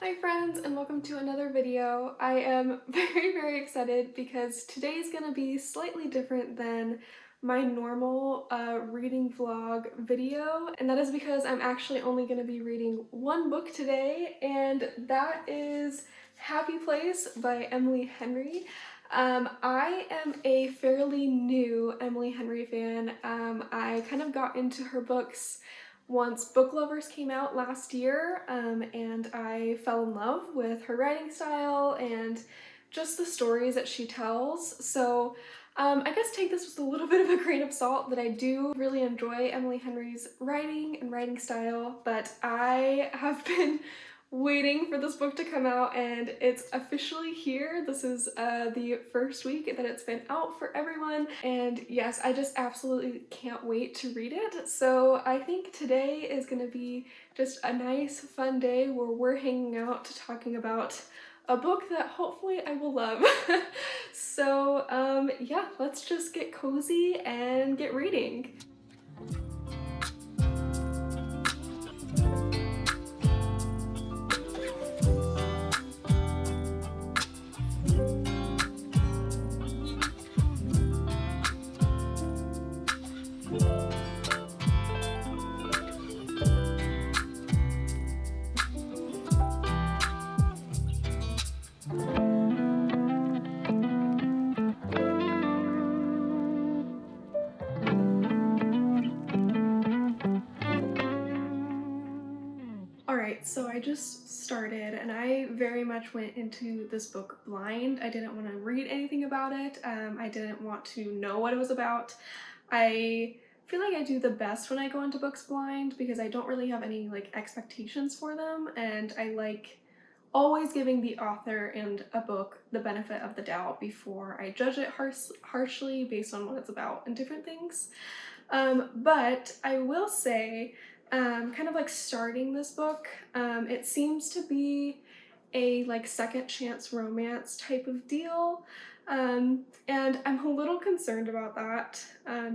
Hi friends, and welcome to another video. I am very excited because today's gonna be slightly different than my normal reading vlog video, and that is because I'm actually only gonna be reading one book today, and that is Happy Place by Emily Henry. I am a fairly new Emily Henry fan. I kind of got into her books once Book Lovers came out last year, and I fell in love with her writing style and just the stories that she tells. So I guess take this with a little bit of a grain of salt that I do really enjoy Emily Henry's writing and writing style, but I have been waiting for this book to come out and it's officially here. This is the first week that it's been out for everyone, and yes, I just absolutely can't wait to read it. So I think today is gonna be just a nice fun day where we're hanging out talking about a book that hopefully I will love. So yeah, let's just get cozy and get reading. Alright, so I just started and I very much went into this book blind. I didn't want to read anything about it. I didn't want to know what it was about. I feel like I do the best when I go into books blind because I don't really have any like expectations for them, and I like always giving the author and a book the benefit of the doubt before I judge it harshly based on what it's about and different things. But I will say, kind of like starting this book, it seems to be a like second chance romance type of deal. And I'm a little concerned about that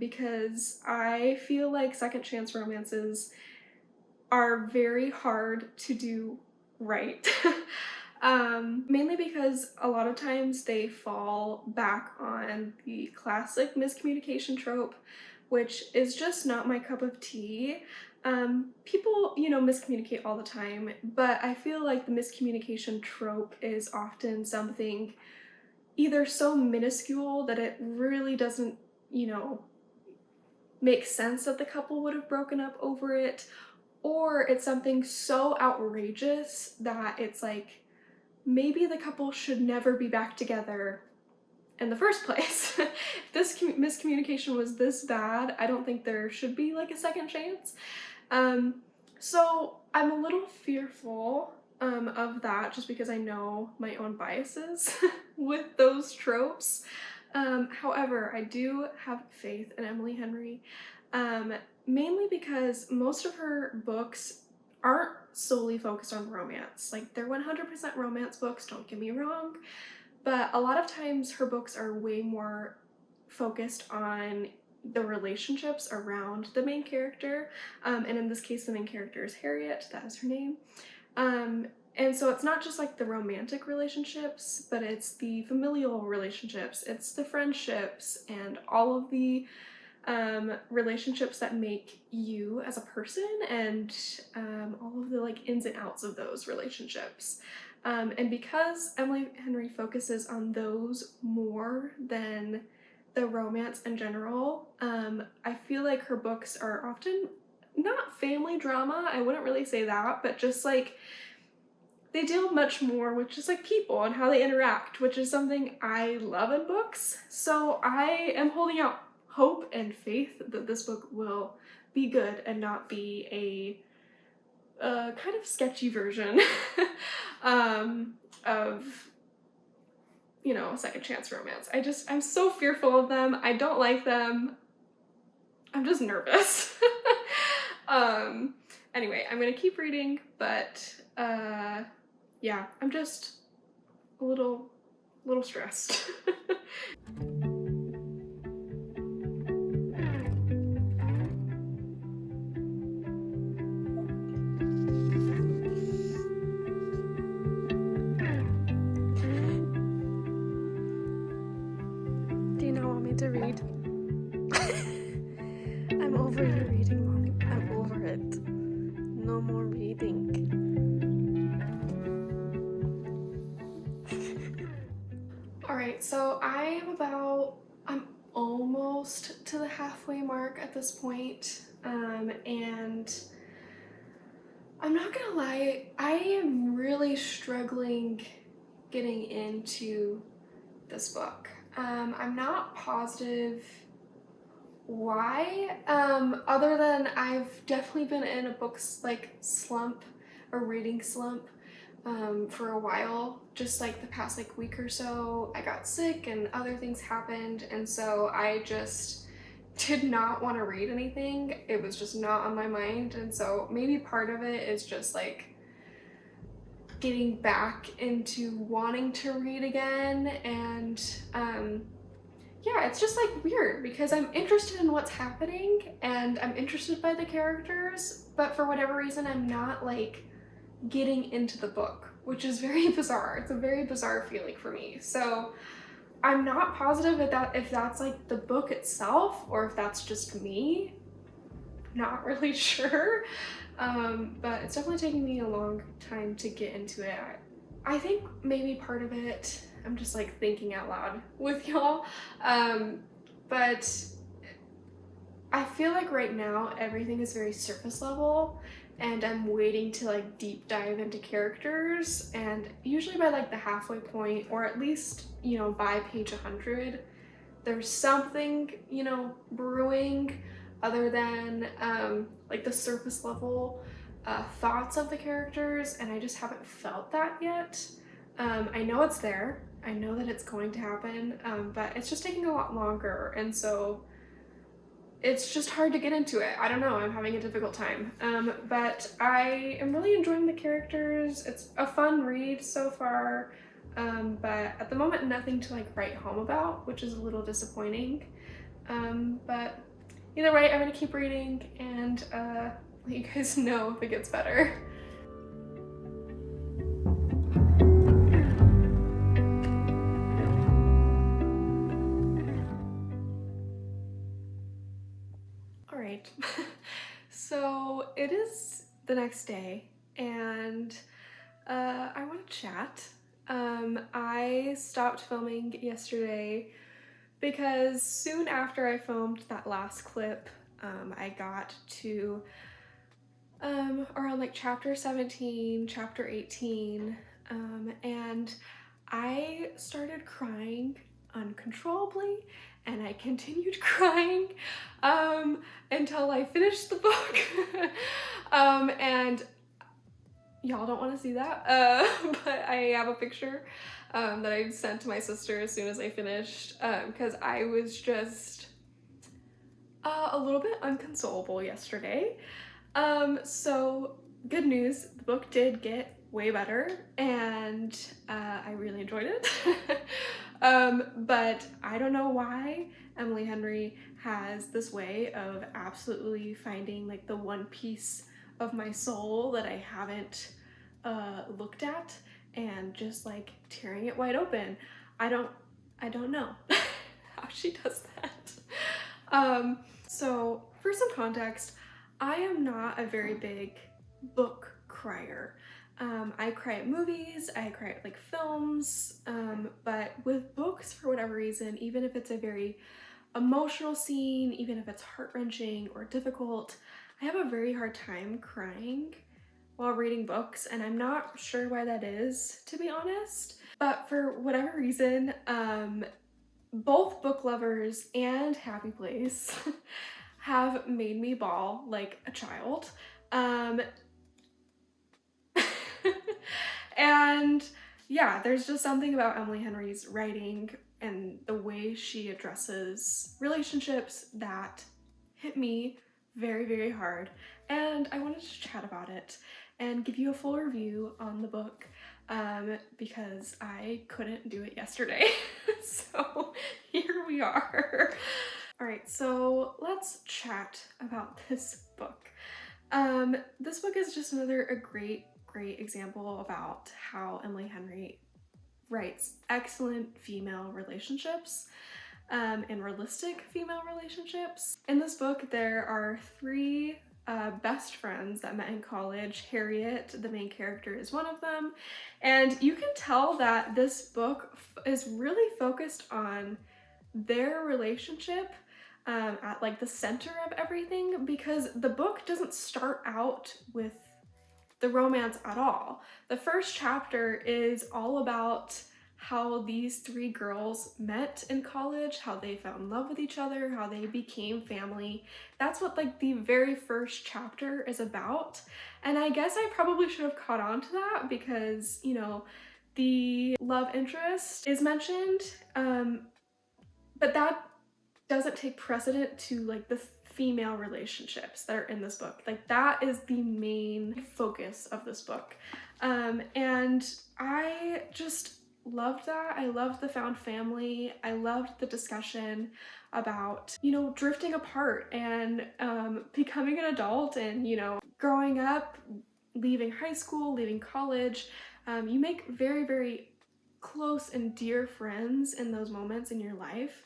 because I feel like second chance romances are very hard to do right. Mainly because a lot of times they fall back on the classic miscommunication trope, which is just not my cup of tea. People, miscommunicate all the time, but I feel like the miscommunication trope is often something either so minuscule that it really doesn't, make sense that the couple would have broken up over it, or it's something so outrageous that it's like, maybe the couple should never be back together in the first place. If this miscommunication was this bad, I don't think there should be like a second chance. So I'm a little fearful of that just because I know my own biases with those tropes. However, I do have faith in Emily Henry, mainly because most of her books aren't solely focused on romance. Like, they're 100% romance books, don't get me wrong, but a lot of times her books are way more focused on the relationships around the main character, and in this case the main character is Harriet, that is her name. And so it's not just like the romantic relationships, but it's the familial relationships, it's the friendships, and all of the relationships that make you as a person, and all of the like ins and outs of those relationships. And because Emily Henry focuses on those more than the romance in general, I feel like her books are often not family drama, I wouldn't really say that, but just like they deal much more with just like people and how they interact, which is something I love in books. So I am holding out hope and faith that this book will be good and not be a kind of sketchy version of, second chance romance. I'm so fearful of them. I don't like them. I'm just nervous. Anyway, I'm gonna keep reading, but yeah, I'm just a little stressed. to read. I'm over the reading, Mommy. I'm over it. No more reading. Alright, so I'm almost to the halfway mark at this point, and I'm not gonna lie, I am really struggling getting into this book. I'm not positive why, other than I've definitely been in a slump, a reading slump, for a while, just like the past like week or so. I got sick and other things happened, and so I just did not want to read anything. It was just not on my mind, and so maybe part of it is just like getting back into wanting to read again. And yeah, it's just like weird because I'm interested in what's happening and I'm interested by the characters, but for whatever reason I'm not like getting into the book, which is very bizarre. It's a very bizarre feeling for me. So I'm not positive if that's like the book itself or if that's just me. Not really sure. But it's definitely taking me a long time to get into it. I think maybe part of it, I'm just like thinking out loud with y'all, but I feel like right now everything is very surface level and I'm waiting to like deep dive into characters, and usually by like the halfway point, or at least, you know, by page 100, there's something, you know, brewing other than like the surface level thoughts of the characters, and I just haven't felt that yet. I know it's there, I know that it's going to happen, but it's just taking a lot longer, and so it's just hard to get into it. I don't know, I'm having a difficult time. But I am really enjoying the characters. It's a fun read so far, but at the moment nothing to like write home about, which is a little disappointing. But either way, I'm gonna keep reading and let you guys know if it gets better. Alright, so it is the next day and I want to chat. I stopped filming yesterday because soon after I filmed that last clip, I got to around like chapter 17, chapter 18, and I started crying uncontrollably, and I continued crying until I finished the book. And y'all don't want to see that, but I have a picture that I sent to my sister as soon as I finished, because I was just a little bit unconsolable yesterday. So good news, the book did get way better, and I really enjoyed it. But I don't know why Emily Henry has this way of absolutely finding like the one piece of my soul that I haven't looked at and just like tearing it wide open. I don't know how she does that. So for some context, I am not a very big book crier. I cry at movies, I cry at like films, but with books, for whatever reason, even if it's a very emotional scene, even if it's heart-wrenching or difficult, I have a very hard time crying while reading books, and I'm not sure why that is, to be honest. But for whatever reason, both Book Lovers and Happy Place have made me bawl like a child. And yeah, there's just something about Emily Henry's writing and the way she addresses relationships that hit me very, very hard. And I wanted to chat about it and give you a full review on the book, because I couldn't do it yesterday. So here we are. All right, so let's chat about this book. This book is just a great example about how Emily Henry writes excellent female relationships. and realistic female relationships. In this book, there are three best friends that met in college. Harriet, the main character, is one of them. And you can tell that this book is really focused on their relationship at like the center of everything, because the book doesn't start out with the romance at all. The first chapter is all about how these three girls met in college, how they fell in love with each other, how they became family. That's what like the very first chapter is about. And I guess I probably should have caught on to that because, you know, the love interest is mentioned, but that doesn't take precedent to like the female relationships that are in this book. Like that is the main focus of this book. And I just loved that. I loved the found family. I loved the discussion about, you know, drifting apart and becoming an adult and, you know, growing up, leaving high school, leaving college. You make very, very close and dear friends in those moments in your life.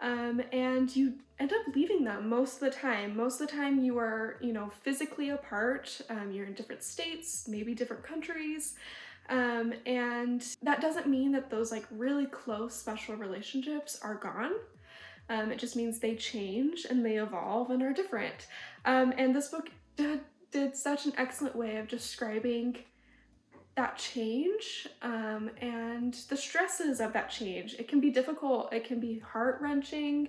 And you end up leaving them most of the time. Most of the time you are, you know, physically apart. You're in different states, maybe different countries. And that doesn't mean that those like really close special relationships are gone. It just means they change and they evolve and are different. And this book did such an excellent way of describing that change and the stresses of that change. It can be difficult, it can be heart-wrenching,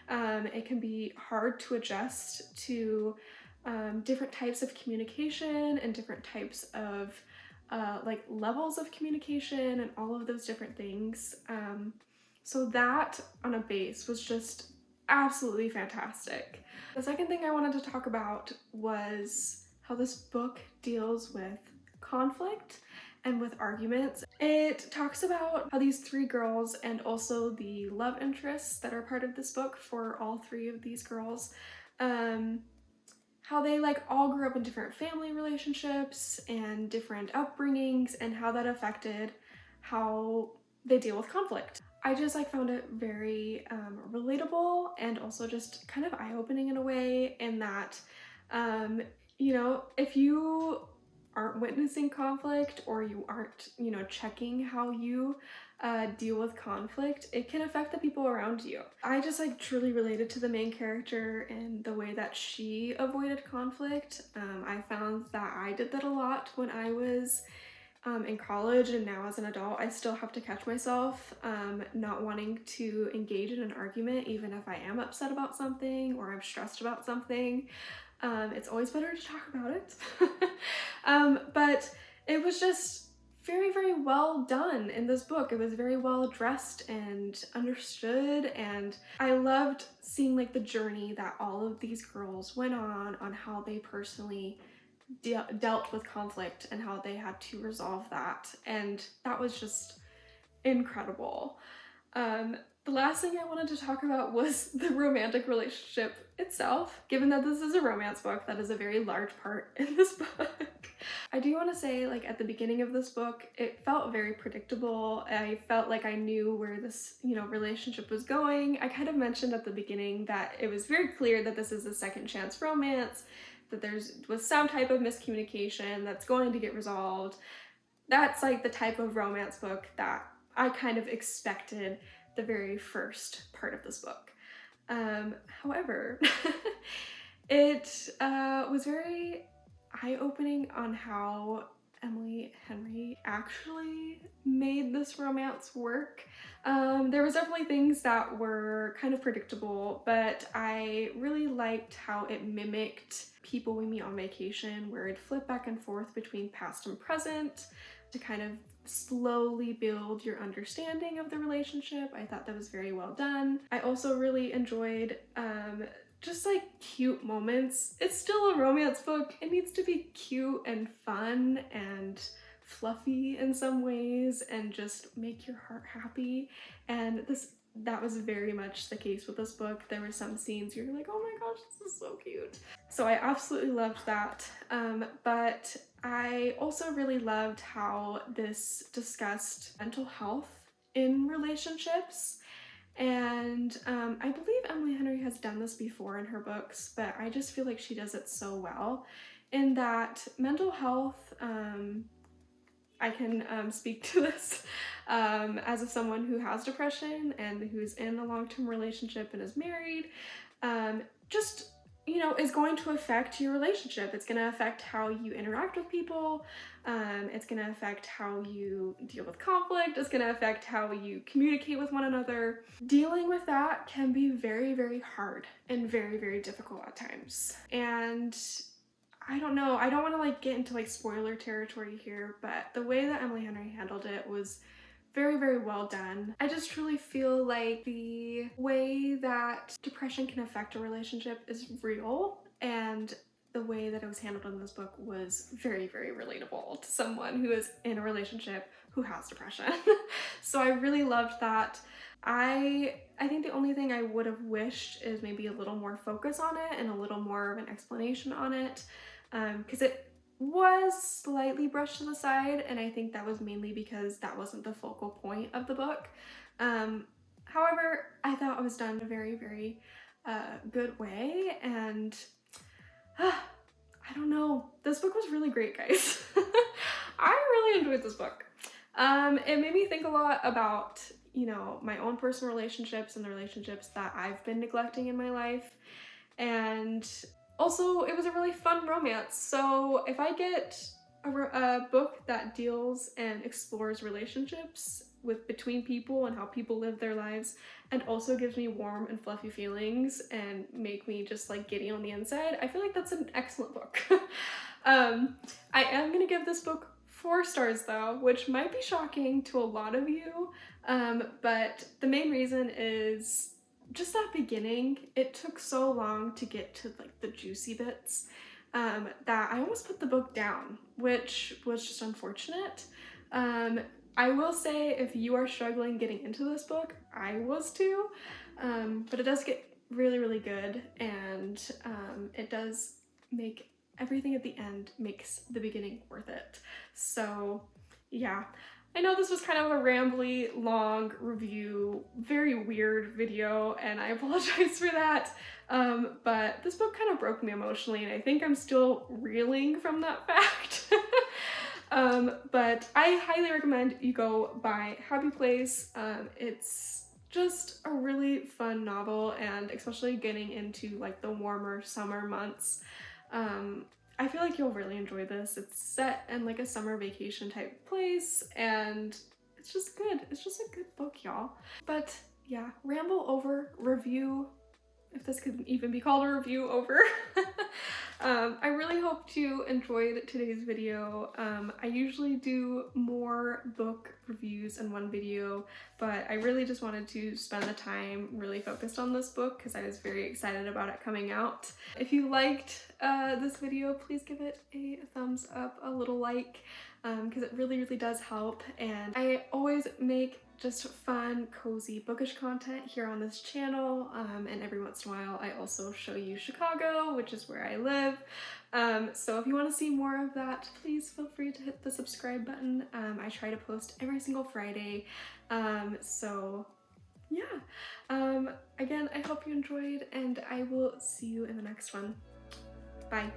it can be hard to adjust to different types of communication and different types of like levels of communication and all of those different things. So that on a base was just absolutely fantastic. The second thing I wanted to talk about was how this book deals with conflict and with arguments. It talks about how these three girls and also the love interests that are part of this book for all three of these girls, how they like all grew up in different family relationships and different upbringings and how that affected how they deal with conflict. I just like found it very relatable and also just kind of eye-opening in a way, in that you know, if you aren't witnessing conflict or you aren't, you know, checking how you deal with conflict, it can affect the people around you. I just like truly related to the main character and the way that she avoided conflict. I found that I did that a lot when I was in college, and now as an adult I still have to catch myself not wanting to engage in an argument even if I am upset about something or I'm stressed about something. It's always better to talk about it. But it was just very, very well done in this book. It was very well addressed and understood, and I loved seeing like the journey that all of these girls went on how they personally dealt with conflict and how they had to resolve that, and that was just incredible. The last thing I wanted to talk about was the romantic relationship itself. Given that this is a romance book, that is a very large part in this book. I do want to say, like, at the beginning of this book, it felt very predictable. I felt like I knew where this, you know, relationship was going. I kind of mentioned at the beginning that it was very clear that this is a second chance romance, that was some type of miscommunication that's going to get resolved. That's like the type of romance book that I kind of expected the very first part of this book. However, it was very eye-opening on how Emily Henry actually made this romance work. There was definitely things that were kind of predictable, but I really liked how it mimicked People We Meet on Vacation, where it'd flip back and forth between past and present to kind of slowly build your understanding of the relationship. I thought that was very well done. I also really enjoyed just like cute moments. It's still a romance book. It needs to be cute and fun and fluffy in some ways and just make your heart happy. And that was very much the case with this book. There were some scenes you're like, oh my gosh, this is so cute. So I absolutely loved that. But I also really loved how this discussed mental health in relationships And I believe Emily Henry has done this before in her books, but I just feel like she does it so well in that mental health. I can speak to this as of someone who has depression and who's in a long-term relationship and is married. Just, you know, is going to affect your relationship. It's going to affect how you interact with people. It's going to affect how you deal with conflict. It's going to affect how you communicate with one another. Dealing with that can be very, very hard and very, very difficult at times. And I don't know, I don't want to like get into like spoiler territory here, but the way that Emily Henry handled it was very, very well done. I just truly feel like the way that depression can affect a relationship is real, and the way that it was handled in this book was very, very relatable to someone who is in a relationship who has depression. So I really loved that. I think the only thing I would have wished is maybe a little more focus on it and a little more of an explanation on it, because it was slightly brushed to the side, and I think that was mainly because that wasn't the focal point of the book. However, I thought it was done in a very, very good way, and I don't know. This book was really great, guys. I really enjoyed this book. It made me think a lot about, you know, my own personal relationships and the relationships that I've been neglecting in my life. And also, it was a really fun romance. So if I get a book that deals and explores relationships with between people and how people live their lives, and also gives me warm and fluffy feelings and make me just like giddy on the inside, I feel like that's an excellent book. I am gonna give this book 4 stars though, which might be shocking to a lot of you, but the main reason is just that beginning. It took so long to get to like the juicy bits that I almost put the book down, which was just unfortunate. I will say if you are struggling getting into this book, I was too, but it does get really, really good, and it does make everything at the end makes the beginning worth it. So yeah, I know this was kind of a rambly, long review, very weird video, and I apologize for that, but this book kind of broke me emotionally, and I think I'm still reeling from that fact. But I highly recommend you go buy Happy Place. It's just a really fun novel, and especially getting into like the warmer summer months, I feel like you'll really enjoy this. It's set in like a summer vacation type place, and it's just good. It's just a good book, y'all. But yeah, ramble over, review, if this could even be called a review, over. I really hope you enjoyed today's video. I usually do more book reviews in one video, but I really just wanted to spend the time really focused on this book because I was very excited about it coming out. If you liked this video, please give it a thumbs up, a little like, because it really, really does help. And I always make just fun, cozy, bookish content here on this channel, and every once in a while I also show you Chicago, which is where I live. So if you want to see more of that, please feel free to hit the subscribe button. I try to post every single Friday, so yeah. Again, I hope you enjoyed, and I will see you in the next one. Bye.